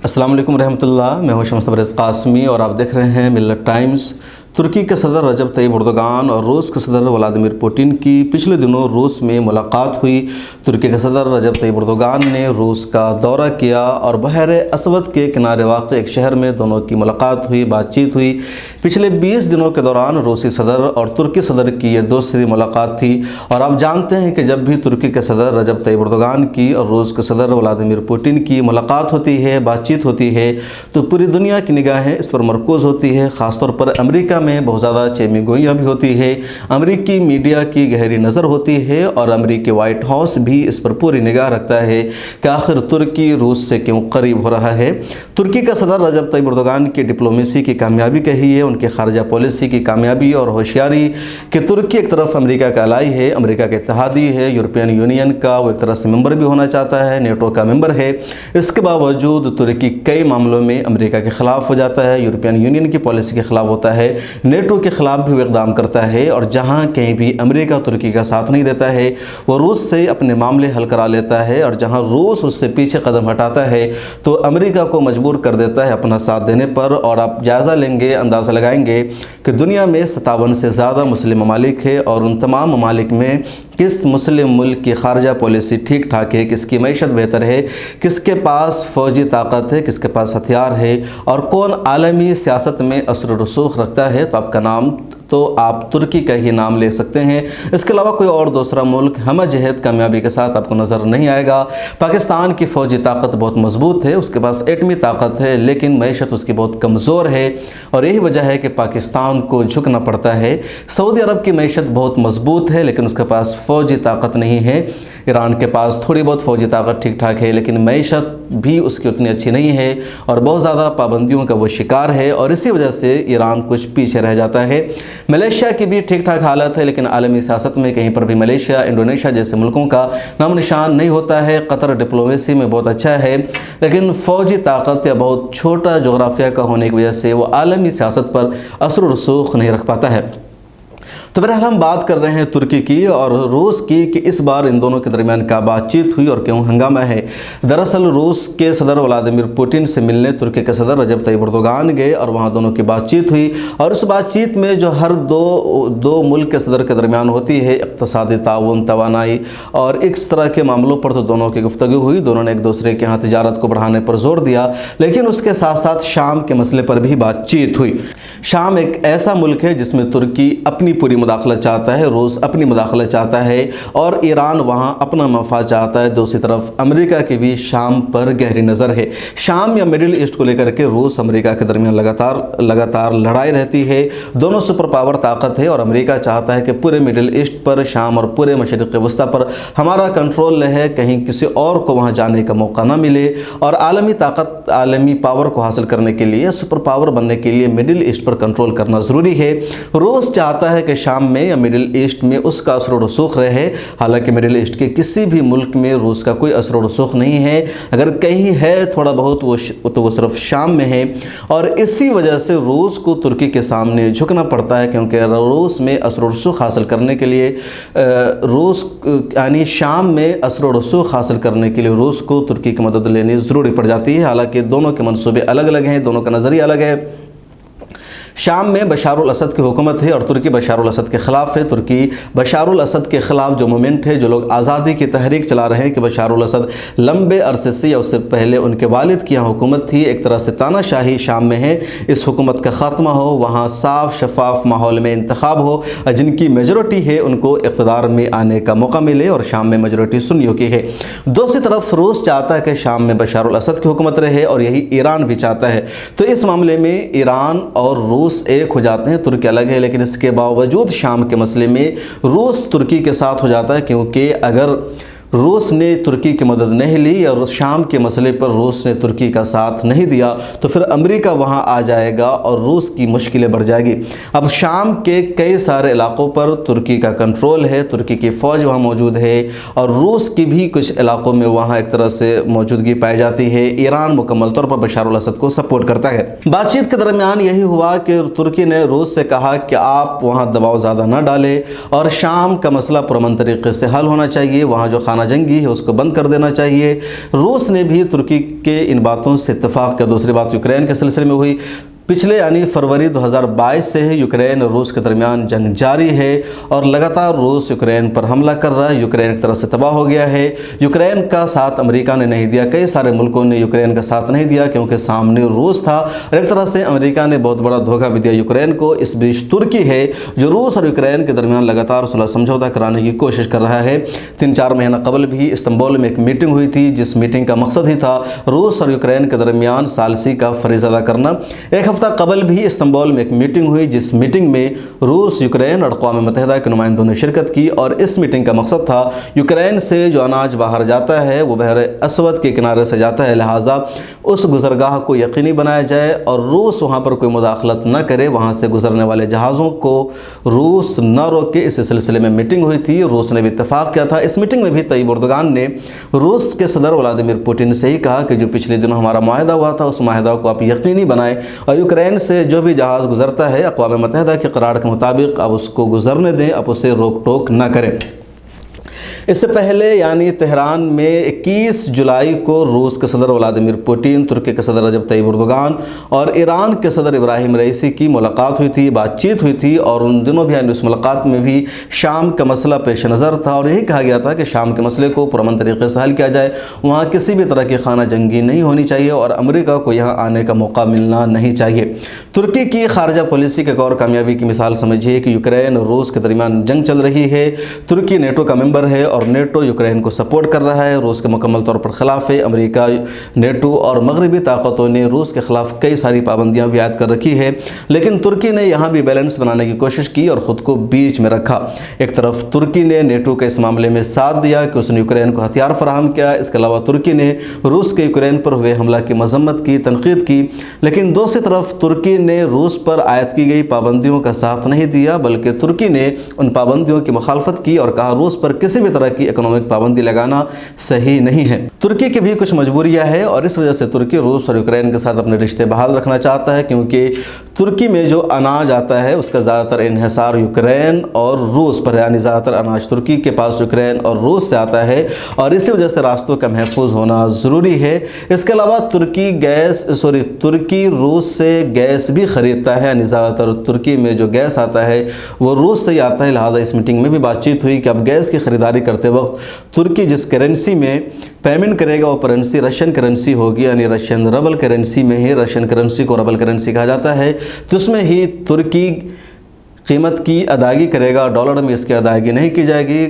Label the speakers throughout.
Speaker 1: अस्सलाम वालेकुम रहमतुल्लाह। मैं हूं शम्स तबरेज़ क़ासिमी और आप देख रहे हैं मिल्लत टाइम्स। तुर्की के सदर रजब तैयब एर्दोगान और रूस के सदर व्लादिमीर पुतिन की पिछले दिनों रूस में मुलाकात हुई। तुर्की के सदर रजब तैयब एर्दोगान ने रूस का दौरा किया और बहर असवद के किनारे वाक़ एक शहर में दोनों की मुलाकात हुई, बातचीत हुई। पिछले 20 दिनों के दौरान रूसी सदर और तुर्की सदर की ये दूसरी मुलाकात थी और आप जानते हैं कि जब भी तुर्की के सदर रजब तैयब एर्दोगान की और रूस के सदर व्लादिमीर पुतिन की मुलाकात होती है, बातचीत होती है, तो पूरी दुनिया की निगाहें इस पर मरकूज़ होती है। ख़ासतौर पर अमेरिका में बहुत ज़्यादा चेमी गोइयाँ भी होती है, अमेरिकी मीडिया की गहरी नज़र होती है और अमेरिकी वाइट हाउस भी इस पर पूरी निगाह रखता है कि आखिर तुर्की रूस से क्यों करीब हो रहा है। तुर्की का सदर रजब तैयब एर्दोगान की डिप्लोमेसी की कामयाबी कही है, उनके खारजा पॉलिसी की कामयाबी और होशियारी कि तुर्की एक तरफ अमेरिका का अलाई है, अमेरिका का इत्तेहादी है, यूरोपियन यूनियन का वो एक तरह से मेंबर भी होना चाहता है, नेटो का मेंबर है। इसके बावजूद तुर्की कई मामलों में अमेरिका के ख़िलाफ़ हो जाता है, यूरोपियन यूनियन की पॉलिसी के ख़िलाफ़ होता है, नेटो के ख़िलाफ़ भी वो इक़दाम करता है और जहाँ कहीं भी अमेरिका तुर्की का साथ नहीं देता है वो रूस से अपने मामले हल करा लेता है और जहाँ रूस उससे पीछे कदम हटाता है तो अमेरिका को मजबूर कर देता है अपना साथ देने पर। और आप जायज़ा लेंगे, अंदाज़ा लगाएंगे कि दुनिया में 57 से ज़्यादा मुस्लिम ममालिक है और उन तमाम ममालिक में किस मुस्लिम मुल्क की खारजा पॉलिसी ठीक ठाक है, किसकी मईशत बेहतर है, किसके पास फ़ौजी ताकत है, किसके पास हथियार है और कौन आलमी सियासत में असर रसूख रखता है, तो आपका नाम तो आप तुर्की का ही नाम ले सकते हैं। इसके अलावा कोई और दूसरा मुल्क हम जहद कामयाबी के साथ आपको नज़र नहीं आएगा। पाकिस्तान की फ़ौजी ताकत बहुत मजबूत है, उसके पास एटमी ताकत है, लेकिन मईशत उसकी बहुत कमज़ोर है और यही वजह है कि पाकिस्तान को झुकना पड़ता है। सऊदी अरब की मईशत बहुत मजबूत है लेकिन उसके पास फ़ौजी ताकत नहीं है। ईरान के पास थोड़ी बहुत फ़ौजी ताकत ठीक ठाक है लेकिन मईशत भी उसकी उतनी अच्छी नहीं है और बहुत ज़्यादा पाबंदियों का वो शिकार है और इसी वजह से ईरान कुछ पीछे रह जाता है। मलेशिया की भी ठीक ठाक हालत है लेकिन आलमी सियासत में कहीं पर भी मलेशिया, इंडोनेशिया जैसे मुल्कों का नाम निशान नहीं होता है। कतर डिप्लोमेसी में बहुत अच्छा है लेकिन फ़ौजी ताकत या बहुत छोटा जोग्राफिया का होने की वजह से वो आलमी सियासत पर असर रसूख नहीं रख पाता है। तो बहरहाल हम बात कर रहे हैं तुर्की की और रूस की कि इस बार इन दोनों के दरमियान क्या बातचीत हुई और क्यों हंगामा है। दरअसल रूस के सदर व्लादिमीर पुतिन से मिलने तुर्की के सदर रजब तैयब एर्दोगान गए और वहाँ दोनों की बातचीत हुई और उस बातचीत में जो हर दो मुल्क के सदर के दरमियान होती है, इक़्तिसादी ताउन, तवानाई और इस तरह के मामलों पर तो दोनों की गुफ्तगू हुई। दोनों ने एक दूसरे के यहाँ तिजारत को बढ़ाने पर जोर दिया लेकिन उसके साथ साथ शाम के मसले पर भी बातचीत हुई। शाम एक ऐसा मुल्क है जिसमें तुर्की अपनी पूरी मुदाखलत चाहता है, रूस अपनी मुदाखलत चाहता है और ईरान वहाँ अपना मफाद चाहता है। दूसरी तरफ अमेरिका की भी शाम पर गहरी नज़र है। शाम या मिडिल ईस्ट को लेकर के रूस अमेरिका के दरमियान लगातार लड़ाई रहती है। दोनों सुपर पावर ताकत है और अमेरिका चाहता है कि पूरे मिडिल ईस्ट पर, शाम और पूरे मशरिक़ वस्ता पर हमारा कंट्रोल रहे, कहीं किसी और को वहाँ जाने का मौका ना मिले। और आलमी ताकत, आलमी पावर को हासिल करने के लिए, सुपर पावर बनने के लिए मिडिल ईस्ट पर कंट्रोल करना ज़रूरी है। रूस चाहता है कि शाम में या मिडिल ईस्ट में उसका असर रसूख रहे। हालांकि मिडिल ईस्ट के किसी भी मुल्क में रूस का कोई असर रसूख नहीं है, अगर कहीं है थोड़ा बहुत वो सिर्फ शाम में है और इसी वजह से रूस को तुर्की के सामने झुकना पड़ता है क्योंकि रूस में असर रसूख हासिल करने के लिए रूस यानी शाम में असर रसूख हासिल करने के लिए रूस को तुर्की की मदद लेनी ज़रूरी पड़ जाती है। हालांकि दोनों के मंसूबे अलग अलग हैं, दोनों का नज़रिया अलग है। शाम में बशारुल असद की हुकूमत है और तुर्की बशारुल असद के ख़िलाफ़ है। तुर्की बशारुल असद के ख़िलाफ़ जो मूवमेंट है, जो लोग आज़ादी की तहरीक चला रहे हैं कि बशारुल असद लंबे अरसे से या उससे पहले उनके वालिद की यहाँ हुकूमत थी, एक तरह से तानाशाही शाम में है, इस हुकूमत का ख़ात्मा हो, वहाँ साफ़ शफाफ माहौल में इंतखाब हो, जिनकी मेजॉरिटी है उनको इक़्तिदार में आने का मौका मिले और शाम में मेजॉरिटी सुन्नियों की है। दूसरी तरफ रूस चाहता है कि शाम में बशारुल असद की हुकूमत रहे और यही ईरान भी चाहता है। तो इस मामले में ईरान और रूस एक हो जाते हैं, तुर्की अलग है। लेकिन इसके बावजूद शाम के मसले में रूस तुर्की के साथ हो जाता है क्योंकि अगर रूस ने तुर्की की मदद नहीं ली और शाम के मसले पर रूस ने तुर्की का साथ नहीं दिया तो फिर अमेरिका वहां आ जाएगा और रूस की मुश्किलें बढ़ जाएगी। अब शाम के कई सारे इलाकों पर तुर्की का कंट्रोल है, तुर्की की फ़ौज वहां मौजूद है और रूस की भी कुछ इलाकों में वहां एक तरह से मौजूदगी पाई जाती है। ईरान मुकम्मल तौर पर बशार अल असद को सपोर्ट करता है। बातचीत के दरमियान यही हुआ कि तुर्की ने रूस से कहा कि आप वहाँ दबाव ज़्यादा न डालें और शाम का मसला पुरअमन तरीके से हल होना चाहिए। वहाँ जो खाना खाना जंगी है उसको बंद कर देना चाहिए। रूस ने भी तुर्की के इन बातों से इत्तेफाक किया। दूसरी बात यूक्रेन के सिलसिले में हुई। पिछले यानी फरवरी 2022 से ही यूक्रेन और रूस के दरमियान जंग जारी है और लगातार रूस यूक्रेन पर हमला कर रहा है। यूक्रेन एक तरह से तबाह हो गया है। यूक्रेन का साथ अमेरिका ने नहीं दिया, कई सारे मुल्कों ने यूक्रेन का साथ नहीं दिया क्योंकि सामने रूस था। और एक तरह से अमेरिका ने बहुत बड़ा धोखा भी दिया यूक्रेन को। इस बीच तुर्की है जो रूस और यूक्रेन के दरमियान लगातार सुलह समझौता कराने की कोशिश कर रहा है। 3-4 महीना कबल भी इस्तांबुल में एक मीटिंग हुई थी जिस मीटिंग का मकसद ही था रूस और यूक्रेन के दरमियान सालसी का फरीज़ अदा करना। एक हफ्ता कबल भी इस्तांबुल में एक मीटिंग हुई जिस मीटिंग में रूस, यूक्रेन और अक़वाम मुत्तहिदा के नुमाइंदों ने शिरकत की और इस मीटिंग का मकसद था यूक्रेन से जो अनाज बाहर जाता है वो बहर असवद के किनारे से जाता है, लिहाजा उस गुजरगाह को यकीनी बनाया जाए और रूस वहाँ पर कोई मुदाखलत न करे, वहाँ से गुजरने वाले जहाज़ों को रूस न रोके। इस सिलसिले में मीटिंग हुई थी, रूस ने भी इत्तेफाक किया था। इस मीटिंग में भी तय्यिब एर्दोगान ने रूस के सदर व्लादिमीर पुतिन से ही कहा कि जो पिछले दिनों हमारा मुआहदा हुआ था उस मुआहदा को आप यकीनी बनाएं और यूक्रेन से जो भी जहाज़ गुजरता है अक़वाम मुत्तहिदा के करार के मुताबिक आप उसको गुजरने दें, आप उसे रोक टोक न करें। इससे पहले यानी तेहरान में 21 जुलाई को रूस के सदर व्लादिमीर पुतिन, तुर्की के सदर रजब तय्यिब एर्दोगान और ईरान के सदर इब्राहिम रईसी की मुलाकात हुई थी, बातचीत हुई थी और उन दिनों भी यानी उस मुलाकात में भी शाम का मसला पेश नज़र था और यही कहा गया था कि शाम के मसले को पुरअमन तरीके से हल किया जाए। वहाँ किसी भी तरह की खाना जंगी नहीं होनी चाहिए और अमेरिका को यहाँ आने का मौका मिलना नहीं चाहिए। तुर्की की खारजा पॉलिसी के एक और कामयाबी की मिसाल समझिए कि यूक्रेन और रूस के दरमियान जंग चल रही है। तुर्की नेटो का मेंबर है और नेटो यूक्रेन को सपोर्ट कर रहा है, रूस के मुकम्मल तौर पर ख़िलाफ़ है। अमेरिका, नेटो और मगरबी ताकतों ने रूस के ख़िलाफ़ कई सारी पाबंदियां भी आयद कर रखी है, लेकिन तुर्की ने यहाँ भी बैलेंस बनाने की कोशिश की और ख़ुद को बीच में रखा। एक तरफ तुर्की ने नेटो के इस मामले में साथ दिया कि उसने यूक्रेन को हथियार फराहम किया, इसके अलावा तुर्की ने रूस के यूक्रेन पर हुए हमला की मजम्मत की, तनकीद की, लेकिन दूसरी तरफ तुर्की ने रूस पर आयद की गई पाबंदियों का साथ नहीं दिया, बल्कि तुर्की ने उन पाबंदियों की मुखालफत की और कहा रूस पर किसी भी तरह की इकोनॉमिक पाबंदी लगाना सही नहीं है। तुर्की की भी कुछ मजबूरियां है और इस वजह से तुर्की रूस और यूक्रेन के साथ अपने रिश्ते बहाल रखना चाहता है क्योंकि तुर्की में जो अनाज आता है उसका ज़्यादातर इन्हिसार यूक्रेन और रूस पर, यानी ज़्यादातर अनाज तुर्की के पास यूक्रेन और रूस से आता है और इसी वजह से रास्तों का महफूज होना ज़रूरी है। इसके अलावा तुर्की रूस से गैस भी ख़रीदता है, यानी ज़्यादातर तुर्की में जो गैस आता है वो रूस से ही आता है। लिहाजा इस मीटिंग में भी बातचीत हुई कि अब गैस की ख़रीदारी करते वक्त तुर्की जिस करेंसी में पेमेंट करेगा वो करेंसी रशियन करेंसी होगी, यानी रशियन रबल करेंसी में ही, रशियन करेंसी को रबल करेंसी कहा जाता है, तो उसमें ही तुर्की कीमत की अदायगी करेगा, डॉलर में इसकी अदायगी नहीं की जाएगी।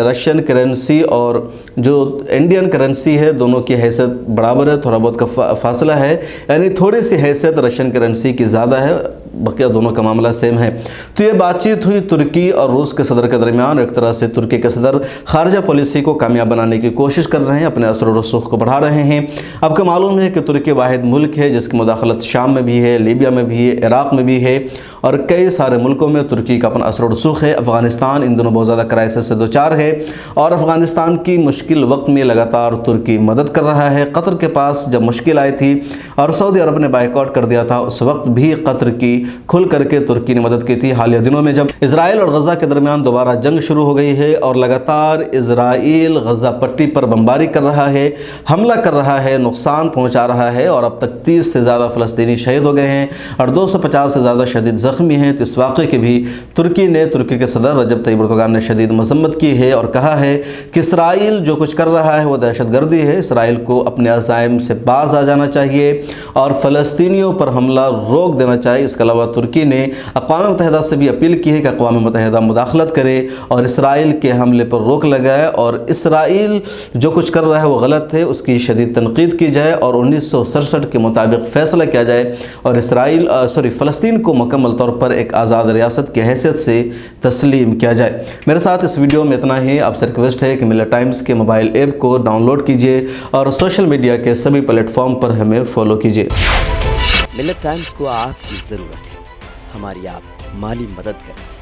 Speaker 1: रशियन करेंसी और जो इंडियन करेंसी है दोनों की हैसियत बराबर है, थोड़ा बहुत का फासला है, यानी थोड़ी सी हैसियत रशियन करेंसी की ज़्यादा है, बकिया दोनों का मामला सेम है। तो ये बातचीत हुई तुर्की और रूस के सदर के दरमियान। एक तरह से तुर्की के सदर खारजा पॉलिसी को कामयाब बनाने की कोशिश कर रहे हैं, अपने असर और रसूख को बढ़ा रहे हैं। आपको मालूम है कि तुर्की वाहिद मुल्क है जिसकी मुदाखलत शाम में भी है, लीबिया में भी है, इराक़ में भी है और कई सारे मुल्कों में तुर्की का अपना असर और रसूख है। अफ़गानिस्तान इन दोनों बहुत ज़्यादा क्राइसिस से दो चार है और अफ़गानिस्तान की मुश्किल वक्त में लगातार तुर्की मदद कर रहा है। कतर के पास जब मुश्किल आई थी और सऊदी अरब ने बाइकआउट कर दिया था, उस वक्त भी कतर की खुल करके तुर्की ने मदद की थी। हालिया दिनों में जब इजराइल और गज़ा के दरमियान दोबारा जंग शुरू हो गई है और लगातार इजराइल गज़ा पट्टी पर बमबारी कर रहा है, हमला कर रहा है, नुकसान पहुंचा रहा है और अब तक 30 से ज़्यादा फ़लस्तीनी शहीद हो गए हैं और 250 से ज़्यादा शदीद ज़ख्मी हैं। तो इस वाक़े की भी तुर्की के सदर रजब तय्यिब एर्दोगान ने शदीद मजम्मत की है और कहा है कि इसराइल जो कुछ कर रहा है वो दहशत गर्दी है, इसराइल को अपने अज़ाइम से बाज आ जाना चाहिए और फ़लस्तीनियों पर हमला रोक देना चाहिए। इसके अलावा तुर्की ने अक़वाम मुत्तहिदा से भी अपील की है कि अक़वाम मुत्तहिदा मुदाखलत करे और इसराइल के हमले पर रोक लगाए और इसराइल जो कुछ कर रहा है वो गलत है, उसकी शदीद तनकीद की जाए और 1967 के मुताबिक फ़ैसला किया जाए और फ़लस्तीन को मुकम्मल तौर पर एक आज़ाद रियासत की हैसियत से तस्लीम किया जाए। मेरे साथ इस वीडियो में इतना ही। आपसे रिक्वेस्ट है कि मिलत टाइम्स के मोबाइल ऐप को डाउनलोड कीजिए और सोशल मीडिया के सभी प्लेटफॉर्म पर हमें फॉलो कीजिए।
Speaker 2: मिलत टाइम्स को आपकी ज़रूरत है, हमारी आप माली मदद करें।